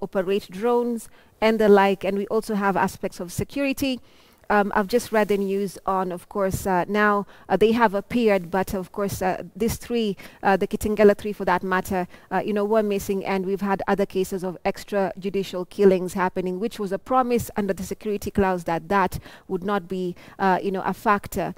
operate drones and the like, and we also have aspects of security. I've just read the news on, of course, now they have appeared, but of course, these three, the Kitengela three for that matter, were missing, and we've had other cases of extrajudicial killings happening, which was a promise under the security clause that would not be, a factor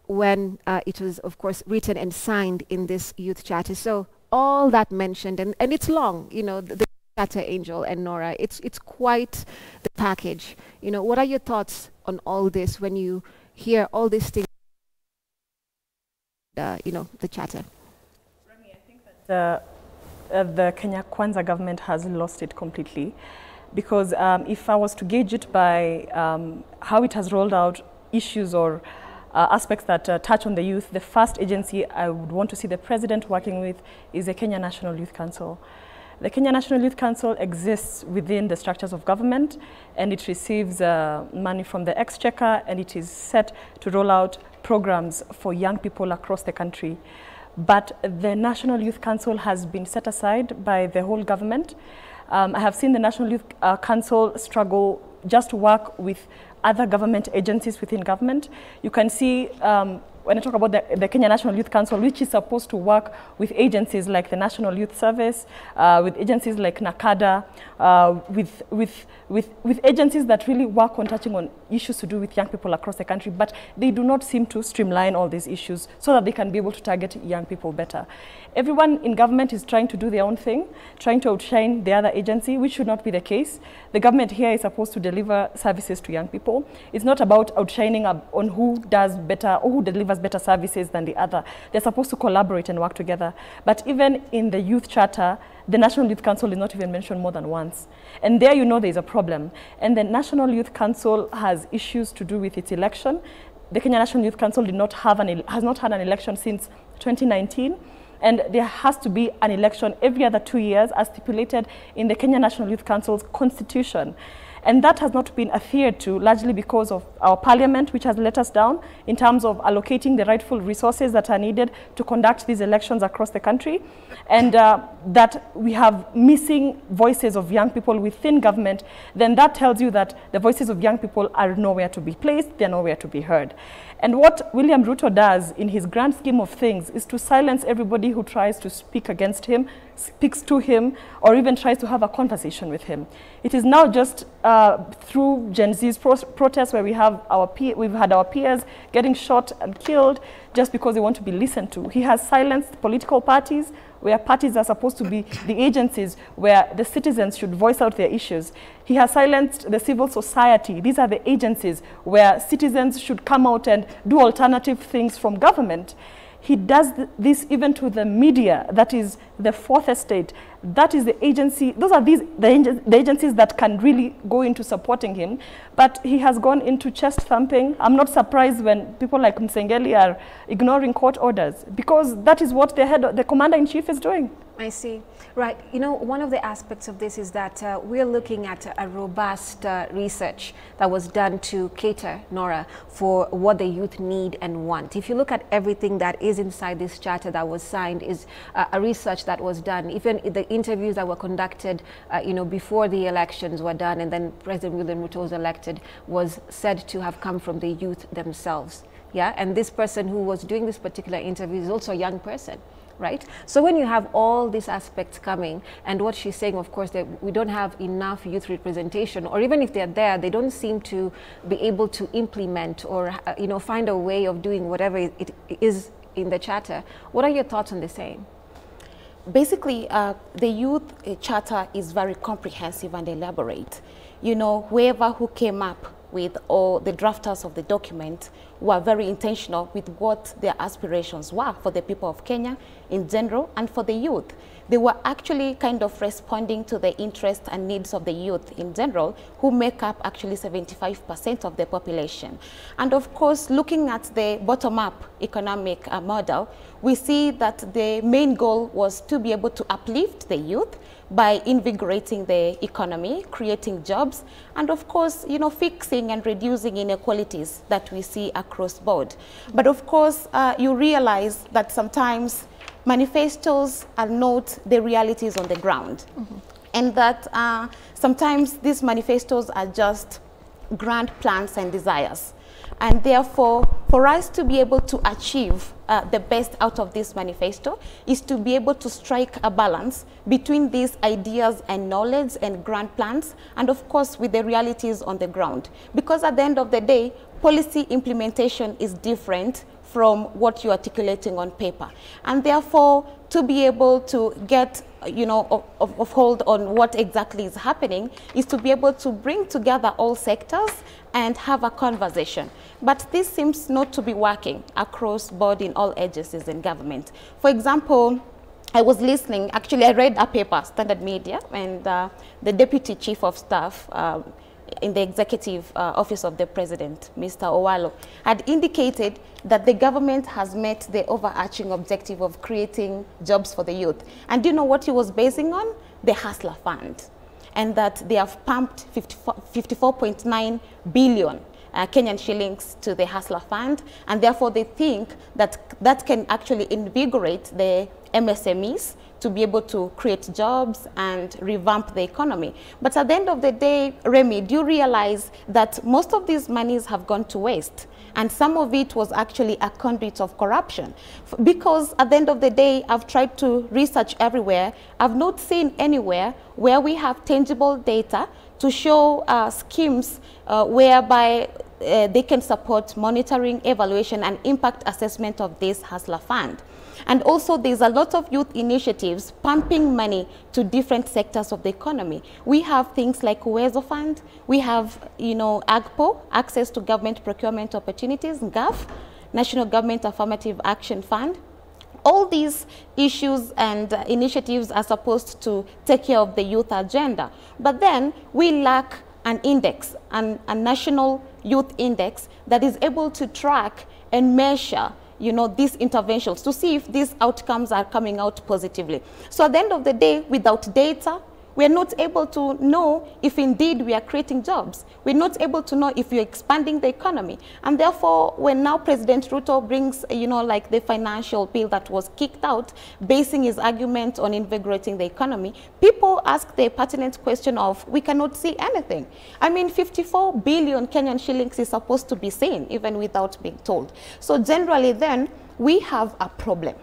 when it was, of course, written and signed in this youth charter. So all that mentioned, and it's long, the charter, Angel and Nora, it's quite the package. What are your thoughts on all this when you hear all these things, the charter? Remy, I think that the Kenya Kwanza government has lost it completely, because if I was to gauge it by how it has rolled out issues or aspects that touch on the youth, the first agency I would want to see the president working with is the Kenya National Youth Council. The Kenya National Youth Council exists within the structures of government, and it receives money from the exchequer, and it is set to roll out programs for young people across the country. But the National Youth Council has been set aside by the whole government. I have seen the National Youth Council struggle just to work with other government agencies within government. You can see when I talk about the Kenya National Youth Council, which is supposed to work with agencies like the National Youth Service, with agencies like NACADA, with agencies that really work on touching on issues to do with young people across the country, but they do not seem to streamline all these issues so that they can be able to target young people better. Everyone in government is trying to do their own thing, trying to outshine the other agency, which should not be the case. The government here is supposed to deliver services to young people. It's not about outshining on who does better or who delivers better services than the other. They're supposed to collaborate and work together. But even in the youth charter, the National Youth Council is not even mentioned more than once. And there there's a problem. And the National Youth Council has issues to do with its election. The Kenya National Youth Council has not had an election since 2019. And there has to be an election every other 2 years as stipulated in the Kenya National Youth Council's constitution. And that has not been adhered to, largely because of our parliament, which has let us down in terms of allocating the rightful resources that are needed to conduct these elections across the country. And that we have missing voices of young people within government, then that tells you that the voices of young people are nowhere to be placed, they're nowhere to be heard. And what William Ruto does in his grand scheme of things is to silence everybody who tries to speak against him, speaks to him, or even tries to have a conversation with him. It is now just through Gen Z's protests where we've had our peers getting shot and killed just because they want to be listened to. He has silenced political parties, where parties are supposed to be the agencies where the citizens should voice out their issues. He has silenced the civil society. These are the agencies where citizens should come out and do alternative things from government. He does this even to the media, that is the fourth estate. That is the agency, those are the agencies that can really go into supporting him. But he has gone into chest thumping. I'm not surprised when people like Msengeli are ignoring court orders, because that is what the commander-in-chief is doing. I see. Right. One of the aspects of this is that we're looking at a robust research that was done to cater, Nora, for what the youth need and want. If you look at everything that is inside this charter that was signed, is a research that was done. Even the interviews that were conducted, before the elections were done, and then President William Ruto was elected, was said to have come from the youth themselves. Yeah, and this person who was doing this particular interview is also a young person. Right? So when you have all these aspects coming, and what she's saying, of course, that we don't have enough youth representation, or even if they're there, they don't seem to be able to implement or, find a way of doing whatever it is in the charter. What are your thoughts on the same? Basically, the youth charter is very comprehensive and elaborate. Whoever who came up with all the drafters of the document were very intentional with what their aspirations were for the people of Kenya in general and for the youth. They were actually kind of responding to the interests and needs of the youth in general, who make up actually 75% of the population. And of course, looking at the bottom-up economic model, we see that the main goal was to be able to uplift the youth by invigorating the economy, creating jobs, and of course, fixing and reducing inequalities that we see across board. But of course, you realize that sometimes manifestos are not the realities on the ground. and that sometimes these manifestos are just grand plans and desires. And therefore, for us to be able to achieve the best out of this manifesto is to be able to strike a balance between these ideas and knowledge and grand plans, and of course with the realities on the ground. Because at the end of the day, policy implementation is different from what you're articulating on paper. And therefore, to be able to get, you know, of hold on what exactly is happening is to be able to bring together all sectors and have a conversation. But this seems not to be working across board in all agencies in government. For example, I was listening, actually I read a paper, Standard Media, and the Deputy Chief of Staff in the Executive Office of the President, Mr. Owalo, had indicated that the government has met the overarching objective of creating jobs for the youth. And do you know what he was basing on? The Hustler Fund. And that they have pumped 54.9 billion Kenyan shillings to the Hustler Fund, and therefore they think that that can actually invigorate the MSMEs to be able to create jobs and revamp the economy. But at the end of the day, Remy, do you realize that most of these monies have gone to waste? And some of it was actually a conduit of corruption. Because at the end of the day, I've tried to research everywhere. I've not seen anywhere where we have tangible data to show schemes whereby they can support monitoring, evaluation, and impact assessment of this Hustler Fund. And also, there's a lot of youth initiatives pumping money to different sectors of the economy. We have things like Uwezo Fund, we have, you know, AGPO, Access to Government Procurement Opportunities, GAF, National Government Affirmative Action Fund. All these issues and initiatives are supposed to take care of the youth agenda. But then we lack an index, a national youth index that is able to track and measure, you know, these interventions to see if these outcomes are coming out positively. So at the end of the day, without data, we're not able to know if indeed we are creating jobs. We're not able to know if we're expanding the economy. And therefore, when now President Ruto brings, you know, like the financial bill that was kicked out, basing his argument on invigorating the economy, people ask the pertinent question of, we cannot see anything. I mean, 54 billion Kenyan shillings is supposed to be seen, even without being told. So generally then, we have a problem.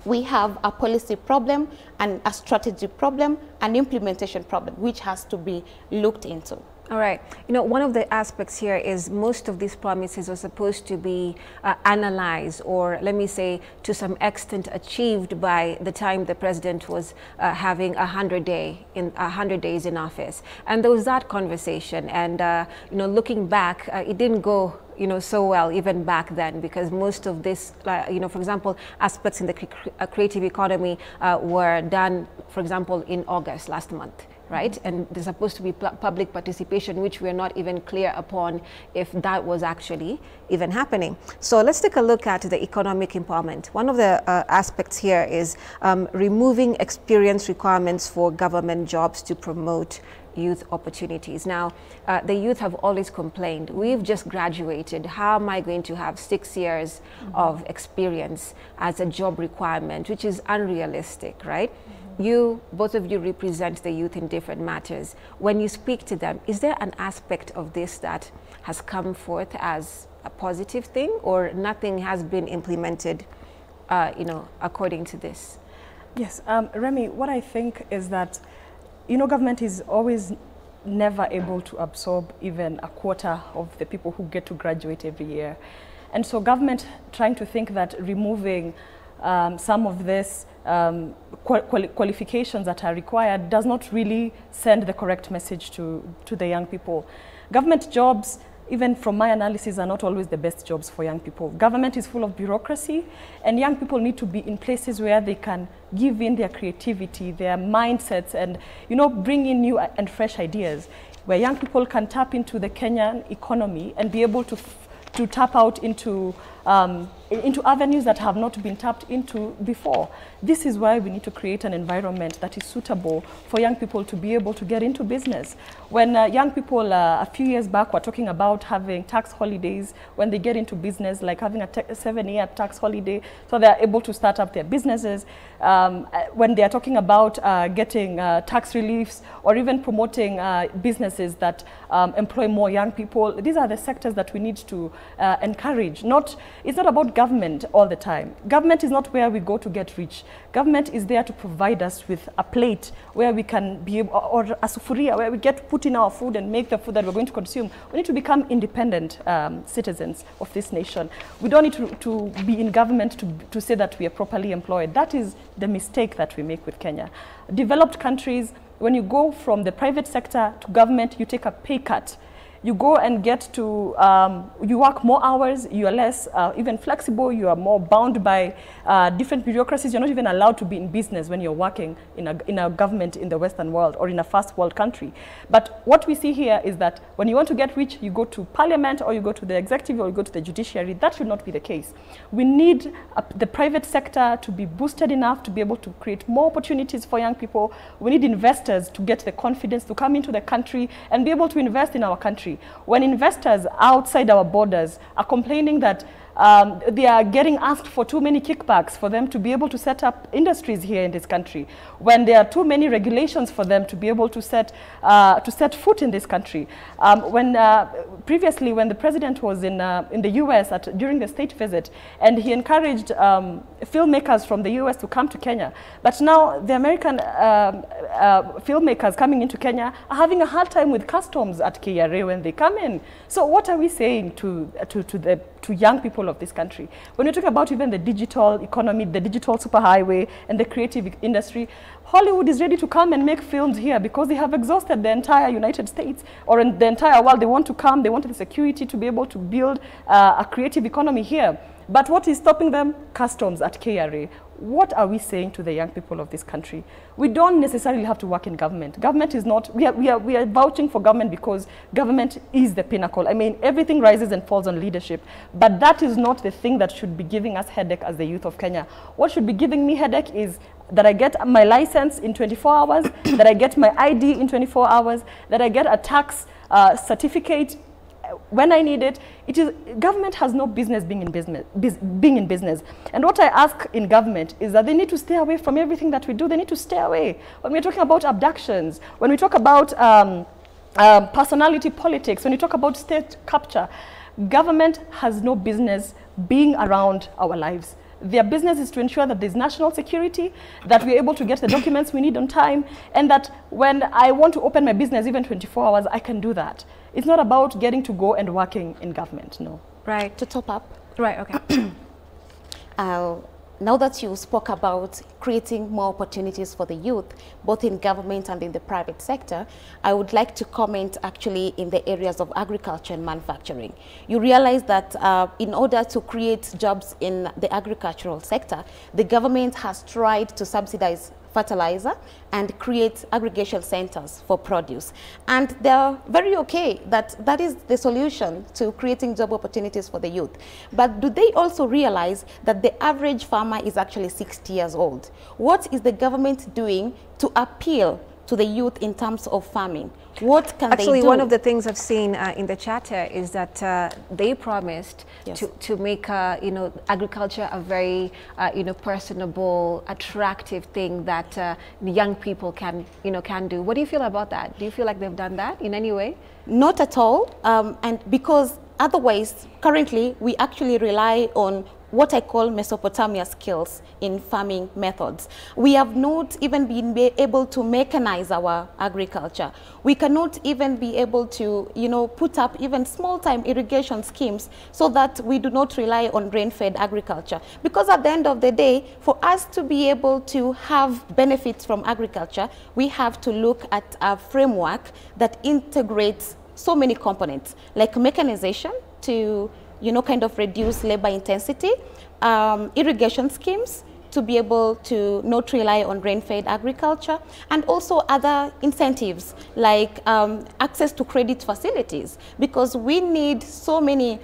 We have a policy problem and a strategy problem, an implementation problem, which has to be looked into. All right. You know, one of the aspects here is most of these promises are supposed to be analyzed, or let me say to some extent achieved by the time the president was having 100 days in office. And there was that conversation, and you know, looking back, it didn't go, you know, so well even back then, because most of this, you know, for example, aspects in the creative economy were done, for example, in August last month. Right? And there's supposed to be public participation, which we're not even clear upon if that was actually even happening. So let's take a look at the economic empowerment. One of the aspects here is removing experience requirements for government jobs to promote youth opportunities. Now, the youth have always complained, we've just graduated. How am I going to have 6 years of experience as a job requirement, which is unrealistic, right? You, both of you represent the youth in different matters. When you speak to them, is there an aspect of this that has come forth as a positive thing, or nothing has been implemented, you know, according to this? Yes, Remy, what I think is that, you know, government is always never able to absorb even a quarter of the people who get to graduate every year. And so trying to think that removing some of this qualifications that are required does not really send the correct message to the young people. Government jobs, even from my analysis, are not always the best jobs for young people. Government is full of bureaucracy, and young people need to be in places where they can give in their creativity, their mindsets, and, you know, bring in new and fresh ideas, where young people can tap into the Kenyan economy and be able to tap out into into avenues that have not been tapped into before. This is why we need to create an environment that is suitable for young people to be able to get into business. When young people a few years back were talking about having tax holidays when they get into business, like having a 7-year tax holiday so they're able to start up their businesses, when they're talking about getting tax reliefs or even promoting businesses that employ more young people, these are the sectors that we need to encourage. It's not about government all the time. Government is not where we go to get rich. Government is there to provide us with a plate where we can be able, or a sufuria where we get put in our food and make the food that we're going to consume. We need to become independent citizens of this nation. We don't need to be in government to say that we are properly employed. That is the mistake that we make with Kenya. Developed countries, when you go from the private sector to government, you take a pay cut. You go and get to, you work more hours, you are less even flexible, you are more bound by different bureaucracies. You're not even allowed to be in business when you're working in a government in the Western world or in a first world country. But what we see here is that when you want to get rich, you go to parliament or you go to the executive or you go to the judiciary. That should not be the case. We need the private sector to be boosted enough to be able to create more opportunities for young people. We need investors to get the confidence to come into the country and be able to invest in our country. When investors outside our borders are complaining that they are getting asked for too many kickbacks for them to be able to set up industries here in this country, when there are too many regulations for them to be able to set foot in this country. Previously, when the president was in the US during the state visit, and he encouraged filmmakers from the US to come to Kenya, but now the American filmmakers coming into Kenya are having a hard time with customs at KRA when they come in. So what are we saying to young people of this country? When we talk about even the digital economy, the digital superhighway, and the creative industry, Hollywood is ready to come and make films here because they have exhausted the entire United States or in the entire world. They want to come, they want the security to be able to build a creative economy here. But what is stopping them? Customs at KRA. What are we saying to the young people of this country? We don't necessarily have to work in government. Government is not, we are vouching for government because government is the pinnacle. I mean, everything rises and falls on leadership, but that is not the thing that should be giving us headache as the youth of Kenya. What should be giving me headache is that I get my license in 24 hours, that I get my ID in 24 hours, that I get a tax certificate when I need it. Government has no business being in business. And what I ask in government is that they need to stay away from everything that we do. They need to stay away. When we're talking about abductions, when we talk about personality politics, when we talk about state capture, government has no business being around our lives. Their business is to ensure that there's national security, that we're able to get the documents we need on time, and that when I want to open my business, even 24 hours, I can do that. It's not about getting to go and working in government, no. Right. To top up. Right, okay. Now that you spoke about creating more opportunities for the youth, both in government and in the private sector, I would like to comment actually in the areas of agriculture and manufacturing. You realize that in order to create jobs in the agricultural sector, the government has tried to subsidize fertilizer and create aggregation centers for produce. And they're very okay that that is the solution to creating job opportunities for the youth. But do they also realize that the average farmer is actually 60 years old? What is the government doing to appeal to the youth in terms of farming? What can they do? Actually, one of the things I've seen in the charter is that they promised to make agriculture a very personable, attractive thing that the young people can do. What do you feel about that? Do you feel like they've done that in any way? Not at all, and because otherwise, currently we actually rely on what I call Mesopotamia skills in farming methods. We have not even been able to mechanize our agriculture. We cannot even be able to, put up even small-time irrigation schemes so that we do not rely on rain-fed agriculture. Because at the end of the day, for us to be able to have benefits from agriculture, we have to look at a framework that integrates so many components, like mechanization to kind of reduce labor intensity, irrigation schemes to be able to not rely on rain-fed agriculture, and also other incentives like access to credit facilities, because we need so many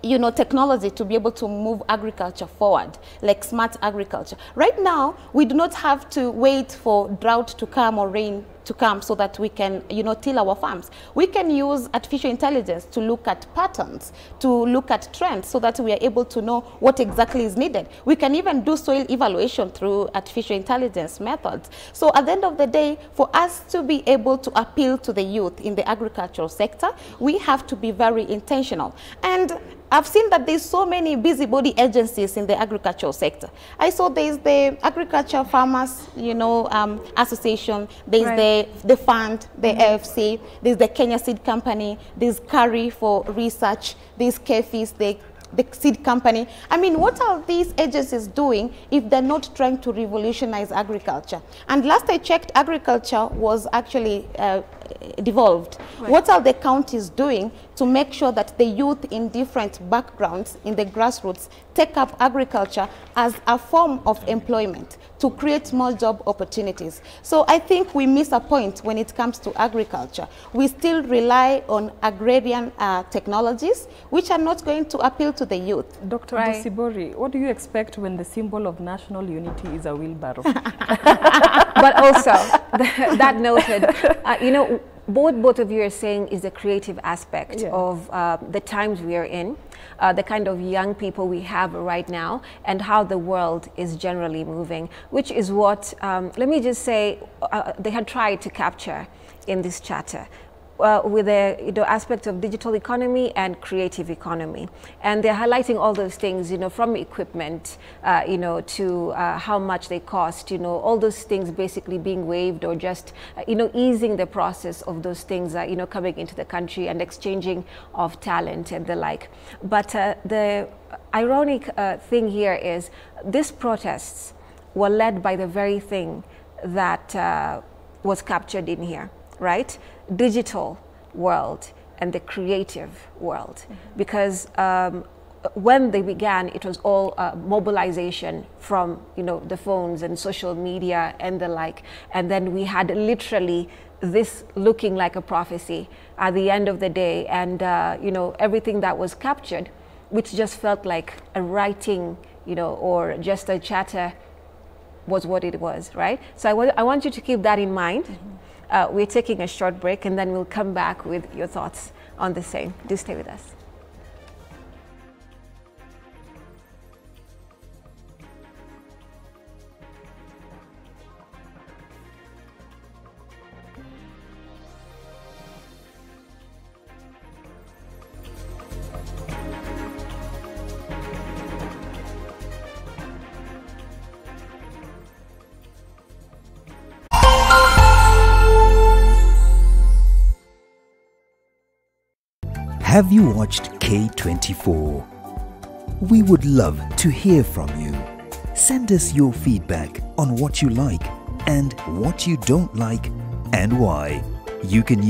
you know, technology to be able to move agriculture forward, like smart agriculture. Right now, we do not have to wait for drought to come or rain to come so that we can, you know, till our farms. We can use artificial intelligence to look at patterns, to look at trends, so that we are able to know what exactly is needed. We can even do soil evaluation through artificial intelligence methods. So at the end of the day, for us to be able to appeal to the youth in the agricultural sector, we have to be very intentional. And I've seen that there's so many busybody agencies in the agricultural sector. I saw there's the Agriculture Farmers, you know, Association, there's the fund, the AFC, there's the Kenya Seed Company, there's Curry for research, there's KFIS, the seed company. I mean, what are these agencies doing if they're not trying to revolutionize agriculture? And last I checked, agriculture was actually devolved. Right. What are the counties doing to make sure that the youth in different backgrounds in the grassroots take up agriculture as a form of employment to create more job opportunities? So I think we miss a point when it comes to agriculture. We still rely on agrarian technologies, which are not going to appeal to the youth. Dr. Dosibori, what do you expect when the symbol of national unity is a wheelbarrow? But also, that noted, you know, both of you are saying is the creative aspect of the times we are in, the kind of young people we have right now, and how the world is generally moving, which is what, let me just say, they had tried to capture in this charter. With the aspect of digital economy and creative economy, and they're highlighting all those things, you know, from equipment, you know, to how much they cost, you know, all those things basically being waived, or just you know, easing the process of those things, you know, coming into the country and exchanging of talent and the like. But the ironic thing here is these protests were led by the very thing that was captured in here. Right? Digital world and the creative world. Because when they began, it was all mobilization from, you know, the phones and social media and the like. And then we had literally this looking like a prophecy at the end of the day. And, you know, everything that was captured, which just felt like a writing, you know, or just a chatter, was what it was, right? So I want you to keep that in mind. We're taking a short break, and then we'll come back with your thoughts on the same. Do stay with us. Have you watched K24? We would love to hear from you. Send us your feedback on what you like and what you don't like and why. You can use